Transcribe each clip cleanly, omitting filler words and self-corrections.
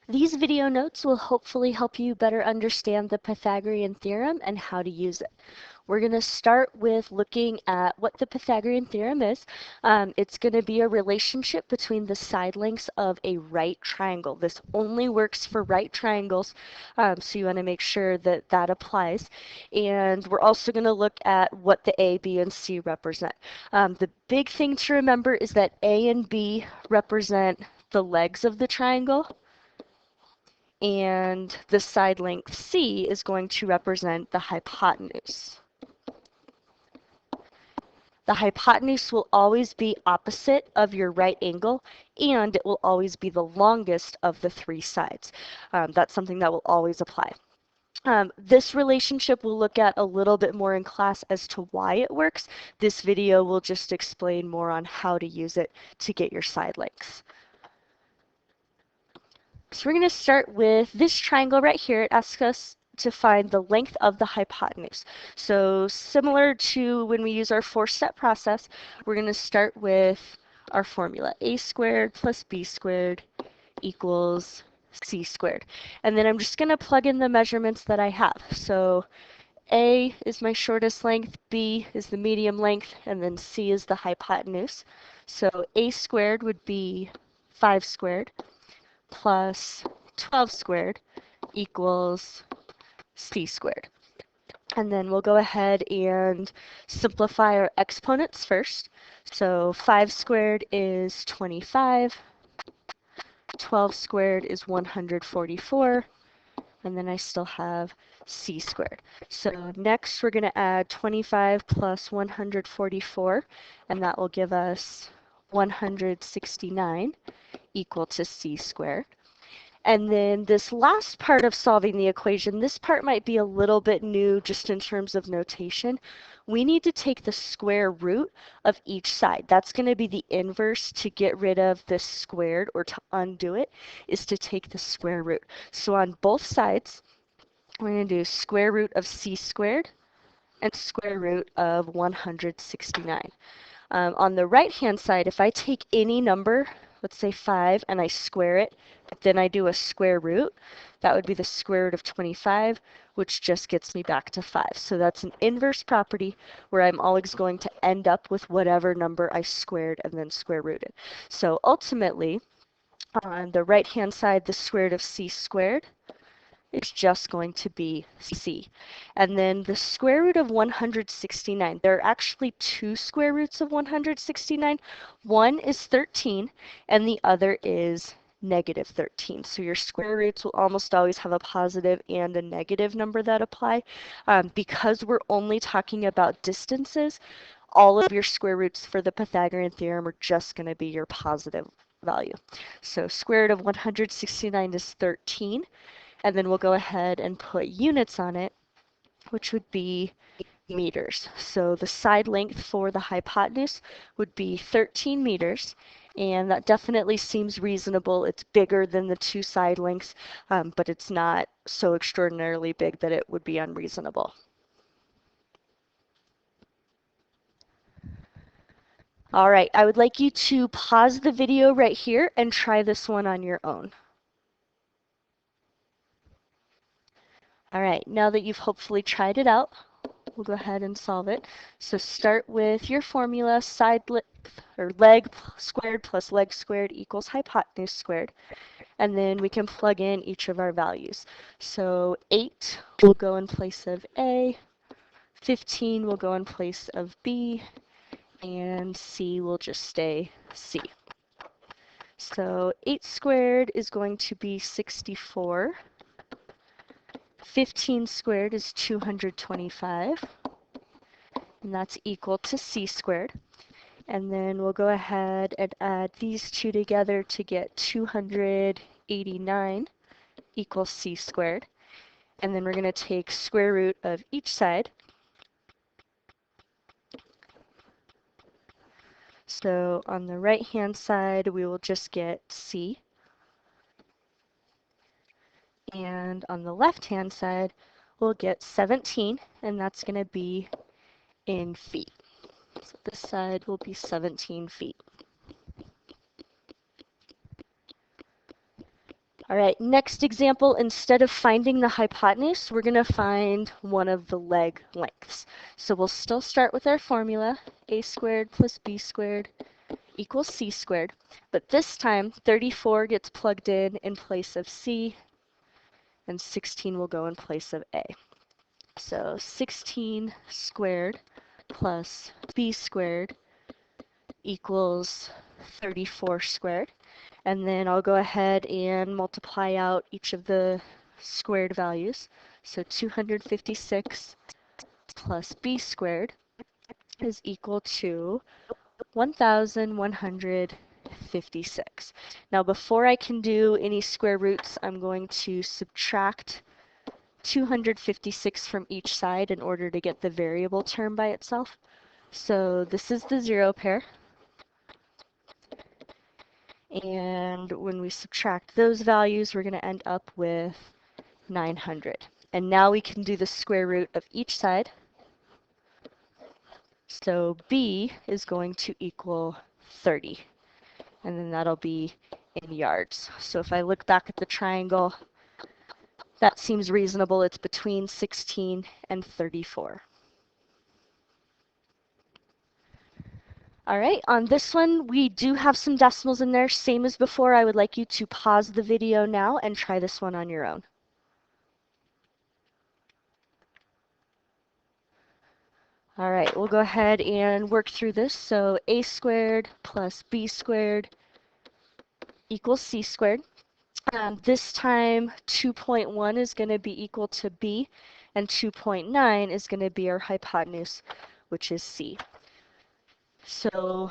These video notes will hopefully help you better understand the Pythagorean theorem and how to use it. We're going to start with looking at what the Pythagorean theorem is. It's going to be a relationship between the side lengths of a right triangle. This only works for right triangles, so you want to make sure that that applies. And we're also going to look at what the A, B, and C represent. The big thing to remember is that A and B represent the legs of the triangle, and the side length C is going to represent the hypotenuse. The hypotenuse will always be opposite of your right angle, and it will always be the longest of the three sides. That's something that will always apply. This relationship we'll look at a little bit more in class as to why it works. This video will just explain more on how to use it to get your side lengths. So we're going to start with this triangle right here. It asks us to find the length of the hypotenuse. So similar to when we use our four-step process, we're going to start with our formula. A squared plus B squared equals C squared. And then I'm just going to plug in the measurements that I have. So A is my shortest length, B is the medium length, and then C is the hypotenuse. So A squared would be 5 squared plus 12 squared equals C squared. And then we'll go ahead and simplify our exponents first. So 5 squared is 25, 12 squared is 144, and then I still have C squared. So next we're going to add 25 plus 144, and that will give us 169 equal to C squared. And then this last part of solving the equation, this part might be a little bit new just in terms of notation. We need to take the square root of each side. That's going to be the inverse to get rid of this squared, or to undo it, is to take the square root. So on both sides, we're going to do square root of C squared and square root of 169. On the right-hand side, if I take any number, let's say 5, and I square it, but then I do a square root, that would be the square root of 25, which just gets me back to 5. So that's an inverse property where I'm always going to end up with whatever number I squared and then square rooted. So ultimately, on the right-hand side, the square root of C squared is just going to be C. And then the square root of 169, there are actually two square roots of 169. One is 13, and the other is negative 13. So your square roots will almost always have a positive and a negative number that apply. Because we're only talking about distances, all of your square roots for the Pythagorean theorem are just going to be your positive value. So square root of 169 is 13. And then we'll go ahead and put units on it, which would be meters. So the side length for the hypotenuse would be 13 meters, and that definitely seems reasonable. It's bigger than the two side lengths, but it's not so extraordinarily big that it would be unreasonable. All right, I would like you to pause the video right here and try this one on your own. All right, now that you've hopefully tried it out, we'll go ahead and solve it. So start with your formula, side length, or leg squared plus leg squared equals hypotenuse squared. And then we can plug in each of our values. So 8 will go in place of A, 15 will go in place of B, and C will just stay C. So 8 squared is going to be 64. 15 squared is 225, and that's equal to C squared. And then we'll go ahead and add these two together to get 289 equals C squared. And then we're going to take square root of each side. So on the right-hand side, we will just get C. And on the left-hand side, we'll get 17, and that's going to be in feet. So this side will be 17 feet. All right, next example, instead of finding the hypotenuse, we're going to find one of the leg lengths. So we'll still start with our formula, a squared plus b squared equals c squared. But this time, 34 gets plugged in place of c, and 16 will go in place of a. So 16 squared plus b squared equals 34 squared. And then I'll go ahead and multiply out each of the squared values. So 256 plus b squared is equal to 1,156. Now before I can do any square roots, I'm going to subtract 256 from each side in order to get the variable term by itself. So this is the zero pair. And when we subtract those values, we're going to end up with 900. And now we can do the square root of each side. So b is going to equal 30. And then that'll be in yards. So if I look back at the triangle, that seems reasonable. It's between 16 and 34. All right, on this one, we do have some decimals in there. Same as before, I would like you to pause the video now and try this one on your own. All right, we'll go ahead and work through this. So a squared plus b squared equals c squared. This time 2.1 is going to be equal to b, and 2.9 is going to be our hypotenuse, which is c. So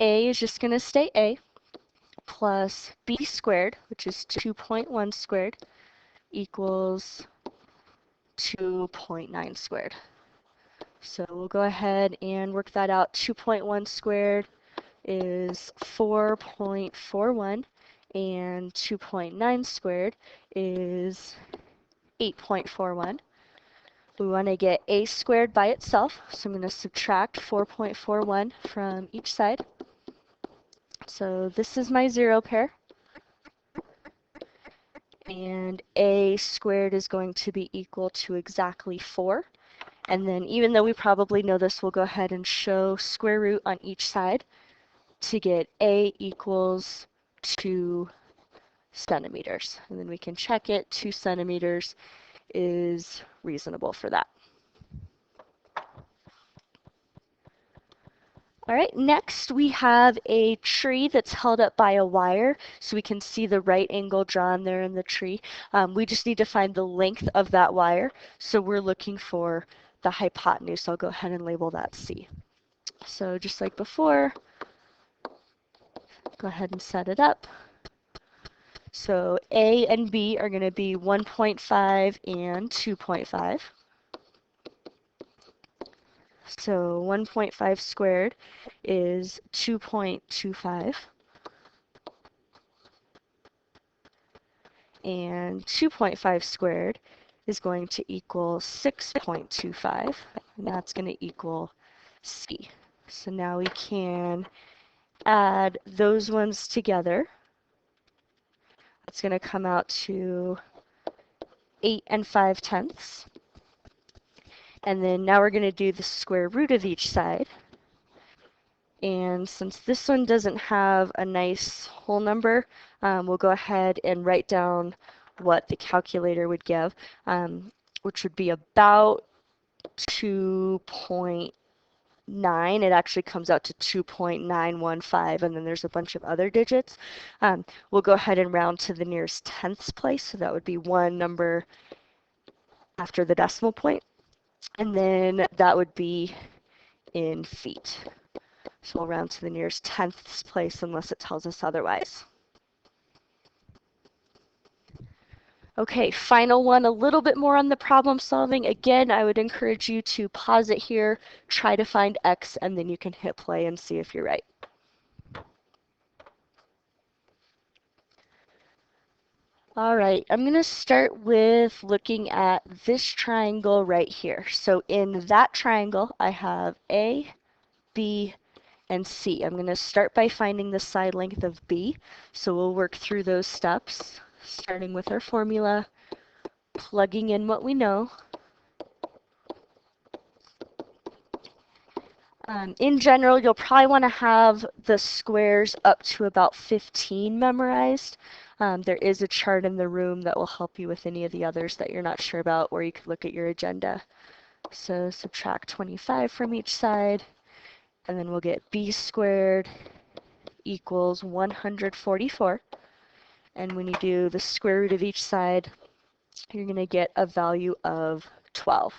a is just going to stay a, plus b squared, which is 2.1 squared, equals 2.9 squared. So we'll go ahead and work that out. 2.1 squared is 4.41, and 2.9 squared is 8.41. We want to get a squared by itself, so I'm going to subtract 4.41 from each side. So this is my zero pair. And a squared is going to be equal to exactly 4. And then even though we probably know this, we'll go ahead and show square root on each side to get a equals 2 centimeters. And then we can check it. 2 centimeters is reasonable for that. All right, next we have a tree that's held up by a wire, so we can see the right angle drawn there in the tree. We just need to find the length of that wire, so we're looking for the hypotenuse. I'll go ahead and label that C. So just like before, go ahead and set it up. So A and B are going to be 1.5 and 2.5. So 1.5 squared is 2.25. And 2.5 squared is going to equal 6.25. And that's going to equal C. So now we can add those ones together. It's going to come out to 8 5/10. And then now we're going to do the square root of each side. And since this one doesn't have a nice whole number, we'll go ahead and write down what the calculator would give, which would be about 2.9. It actually comes out to 2.915, and then there's a bunch of other digits. We'll go ahead and round to the nearest tenths place, so that would be one number after the decimal point, and then that would be in feet. So we'll round to the nearest tenths place unless it tells us otherwise. Okay, final one, a little bit more on the problem solving. Again, I would encourage you to pause it here, try to find x, and then you can hit play and see if you're right. All right, I'm going to start with looking at this triangle right here. So in that triangle, I have A, B, and C. I'm going to start by finding the side length of B. So we'll work through those steps. starting with our formula, plugging in what we know. In general, you'll probably want to have the squares up to about 15 memorized. There is a chart in the room that will help you with any of the others that you're not sure about, or you could look at your agenda. So subtract 25 from each side, and then we'll get b squared equals 144. And when you do the square root of each side, you're going to get a value of 12.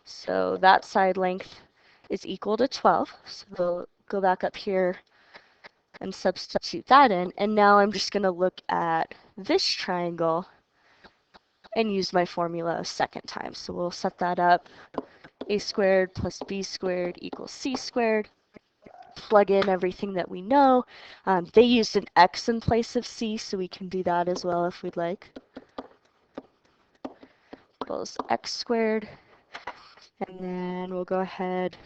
So that side length is equal to 12. So we'll go back up here and substitute that in. And now I'm just going to look at this triangle and use my formula a second time. So we'll set that up. A squared plus b squared equals c squared. Plug in everything that we know. They used an x in place of c, so we can do that as well if we'd like. Equals x squared. And then we'll go ahead.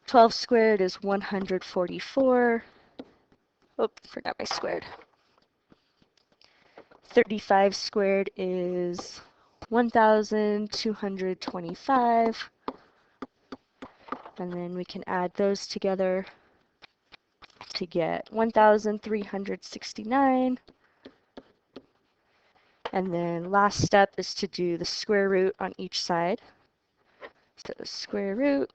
12 squared is 144. Oh, forgot my squared. 35 squared is 1,225. And then we can add those together to get 1,369. And then last step is to do the square root on each side. So square root,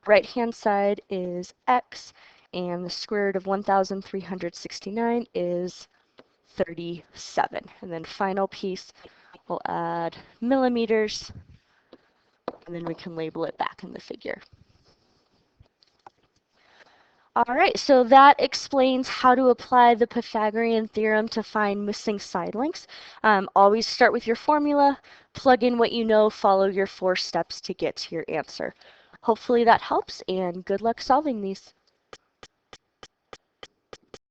right-hand side is x, and the square root of 1,369 is 37. And then final piece, we'll add millimeters, and then we can label it back in the figure. All right, so that explains how to apply the Pythagorean theorem to find missing side lengths. Always start with your formula, plug in what you know, follow your 4 steps to get to your answer. Hopefully that helps, and good luck solving these.